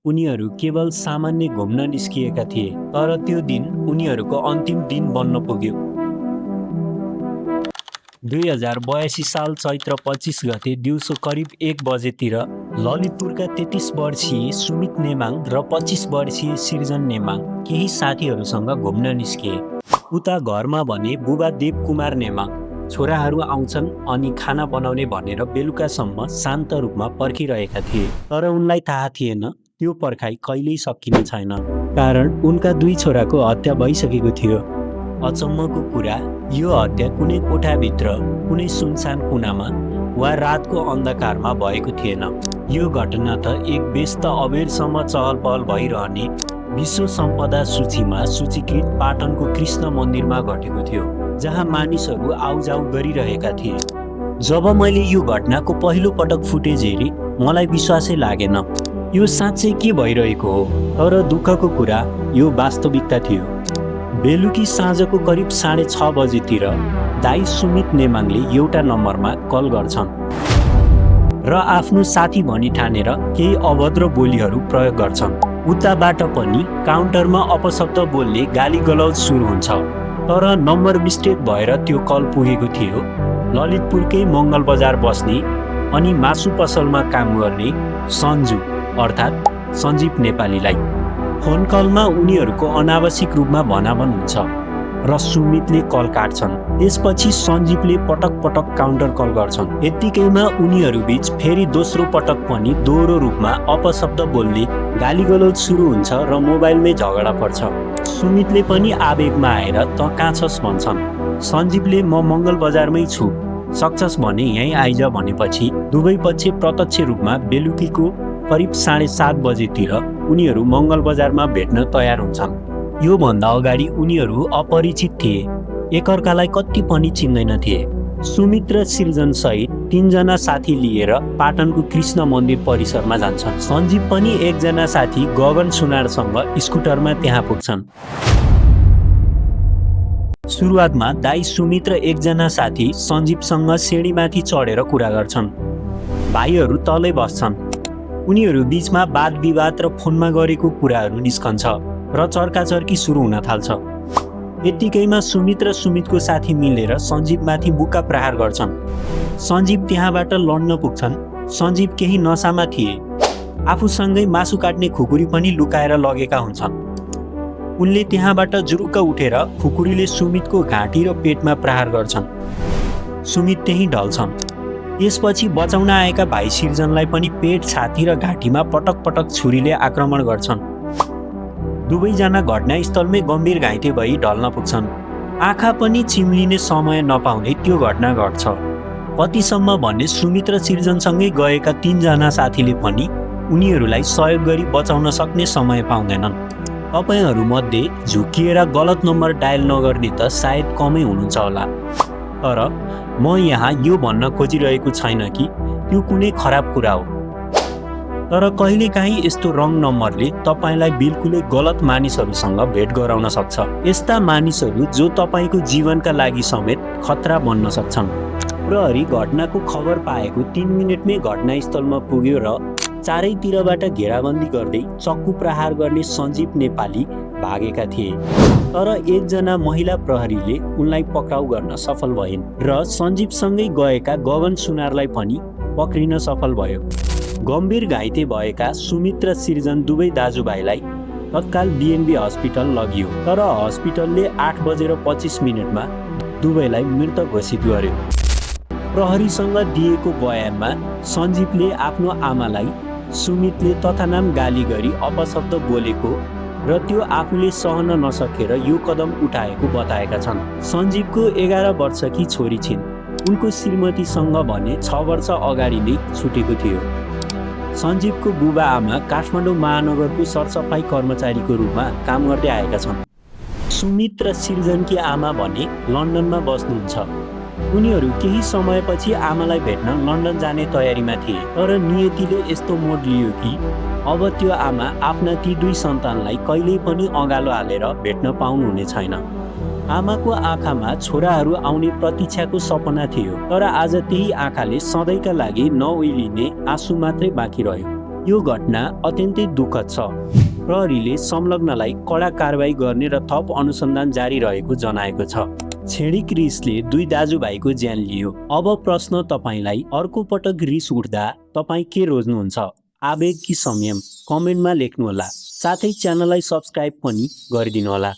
उनीहरू केवल सामान्य घुम्न निस्किएका थिए, तर त्यो दिन उनीहरूको अन्तिम दिन बन्न पुग्यो। 2082 साल चैत्र 25 गते दिउँसो करिब 1 बजेतिर ललितपुरका 33 वर्षीय सुमित नेमाङ र 25 वर्षीय सिर्जन नेमाङ केही साथीहरूसँग घुम्न निस्किए। उता घरमा भने बुबा देवकुमार नेमाङ छोराहरू आउँछन् अनि खाना बनाउने भनेर बेलुकासम्म शान्त रूपमा पर्खिरहेका थिए। तर उनलाई थाहा थिएन त्यो पर्खाइ कहिल्यै सकिने छैन, कारण उनका 2 छोराको हत्या भइसकेको थियो। अचम्मको कुरा, यो हत्या कुनै कोठाभित्र, कुनै सुनसान कुनामा वा रातको अन्धकारमा भएको थिएन। यो घटना त एक व्यस्त अबेरसम्म चहल पहल भइरहने विश्व सम्पदा सूचीमा सूचीकृत पाटनको कृष्ण मन्दिरमा घटेको थियो, जहाँ मानिसहरू आउजाउ गरिरहेका थिए। जब मैले यो घटनाको पहिलो पटक फुटेज हेरेँ, मलाई विश्वासै लागेन। यो साँच्चै के भइरहेको हो? तर दुःखको कुरा, यो वास्तविकता थियो। बेलुकी साँझको करिब 6:30 बजेतिर दाइ सुमित नेमाङले एउटा नम्बरमा कल गर्छन् र आफ्नो साथी भनी ठानेर केही अभद्र बोलीहरू प्रयोग गर्छन्। उताबाट पनि काउन्टरमा अपशब्द बोल्ने गाली गलौज सुरु हुन्छ। तर नम्बर मिस्टेक भएर त्यो कल पुगेको थियो ललितपुरकै मङ्गल बजार बस्ने अनि मासु पसलमा काम गर्ने सन्जु अर्थात् सञ्जीव नेपालीलाई। फोन कलमा उनीहरूको अनावश्यक रूपमा भनाभन हुन्छ र सुमितले कल काट्छन्। त्यसपछि सञ्जीवले पटक पटक काउन्टर कल गर्छन्। यत्तिकैमा उनीहरू बीच फेरि दोस्रो पटक पनि दोहोरो रूपमा अपशब्द बोल्ने गालीगलौज सुरु हुन्छ र मोबाइलमै झगडा पर्छ। सुमितले पनि आवेगमा आएर त कहाँ छस् भन्छन्। सञ्जीवले म मङ्गल बजारमै छु, सक्छस् भने यहीँ आइज भनेपछि दुवै पक्ष प्रत्यक्ष रूपमा बेलुकीको करिब 7:30 बजेतिर उनीहरू मङ्गल बजारमा भेट्न तयार हुन्छन्। योभन्दा अगाडि उनीहरू अपरिचित थिए, एकअर्कालाई कति पनि चिन्दैन थिए। सुमित र सिर्जन सहित 3 जना साथी लिएर पाटनको कृष्ण मन्दिर परिसरमा जान्छन्। सञ्जीव पनि एकजना साथी गगन सुनारसँग स्कुटरमा त्यहाँ पुग्छन्। सुरुवातमा दाइ सुमित र एकजना साथी सञ्जीवसँग सिँढीमाथि चढेर कुरा गर्छन्। भाइहरू तलै बस्छन्। उनीहरू बीचमा वाद विवाद र फोनमा गरेको कुराहरू निस्कन्छ र चर्काचर्की सुरु हुन थाल्छ। यत्तिकैमा सुमित र सुमितको साथी मिलेर सञ्जीवमाथि बुक्का प्रहार गर्छन्। सञ्जीव त्यहाँबाट लड्न पुग्छन्। सञ्जीव केही नसामा थिए, आफूसँगै मासु काट्ने खुकुरी पनि लुकाएर लगेका हुन्छन्। उनले त्यहाँबाट जुरुक्क उठेर खुकुरीले सुमितको घाँटी र पेटमा प्रहार गर्छन्। सुमित त्यहीँ ढल्छन्। त्यसपछि बचाउन आएका भाइ सिर्जनलाई पनि पेट, छाती र घाँटीमा पटक पटक छुरीले आक्रमण गर्छन्। दुवैजना घटनास्थलमै गम्भीर घाइते भई ढल्न पुग्छन्। आँखा पनि चिम्लिने समय नपाउने त्यो घटना घट्छ। कतिसम्म भने सुमित र सिर्जनसँगै गएका 3 जना साथीले पनि उनीहरूलाई सहयोग गरी बचाउन सक्ने समय पाउँदैनन्। तपाईहरूमध्ये झुकिएर गलत नम्बर डायल नगर्ने त सायद कमै हुनुहुन्छ होला, तर म यहाँ यो भन्न खोजिरहेको छैन कि त्यो कुनै खराब कुरा हो। तर कहिलेकाहीँ यस्तो रङ नम्बरले तपाईँलाई बिल्कुलै गलत मानिसहरूसँग भेट गराउन सक्छ। यस्ता मानिसहरू जो तपाईँको जीवनका लागि समेत खतरा बन्न सक्छन्। प्रहरी घटनाको खबर पाएको 3 मिनेटमै घटनास्थलमा पुग्यो र चारैतिरबाट घेराबन्दी गर्दै चक्कु प्रहार गर्ने सञ्जीव नेपाली भागेका थिए। तर एकजना महिला प्रहरीले उनलाई पक्राउ गर्न सफल भइन् र सञ्जीवसँगै गएका गगन सुनारलाई पनि पक्रिन सफल भयो। गम्भीर घाइते भएका सुमित र सिर्जन दुवै दाजुभाइलाई तत्काल बिएनबी हस्पिटल लगियो, तर हस्पिटलले 8:25 दुवैलाई मृत घोषित गर्यो। प्रहरीसँग दिएको बयानमा सञ्जीवले आफ्नो आमालाई सुमितले तथानाम गाली गरी अपशब्द बोलेको र त्यो आफूले सहन नसकेर यो कदम उठाएको बताएका छन्। सञ्जीवको 11 वर्षकी छोरी छिन्। उनको श्रीमतीसँग भने 6 वर्ष अगाडि नै छुटेको थियो। सञ्जीवको बुबा आमा काठमाडौँ महानगरको सरसफाई कर्मचारीको रूपमा काम गर्दै आएका छन्। सुमित र सिर्जनकी आमा भने लन्डनमा बस्नुहुन्छ। उनीहरू केही समयपछि आमालाई भेट्न लन्डन जाने तयारीमा थिए, तर नियतिले यस्तो मोड लियो कि अब त्यो आमा आफ्ना ती 2 सन्तानलाई कहिल्यै पनि अँगालो हालेर भेट्न पाउनुहुने छैन। आमाको आँखामा छोराहरू आउने प्रतीक्षाको सपना थियो, तर आज त्यही आँखाले सधैँका लागि नउइलिने आँसु मात्रै बाँकी रह्यो। यो घटना अत्यन्तै दुःखद छ। प्रहरीले संलग्नलाई कडा कारबाही गर्ने र थप अनुसन्धान जारी रहेको जनाएको छ। क्षणिक रिसले दुई दाजुभाइको ज्यान लियो। अब प्रश्न तपाईलाई, अर्को पटक रिस उठ्दा तपाई के रोज्नुहुन्छ? आवेग कि संयम? कमेन्टमा लेख्नुहोला। साथै च्यानललाई सब्स्क्राइब पनि गरिदिनुहोला।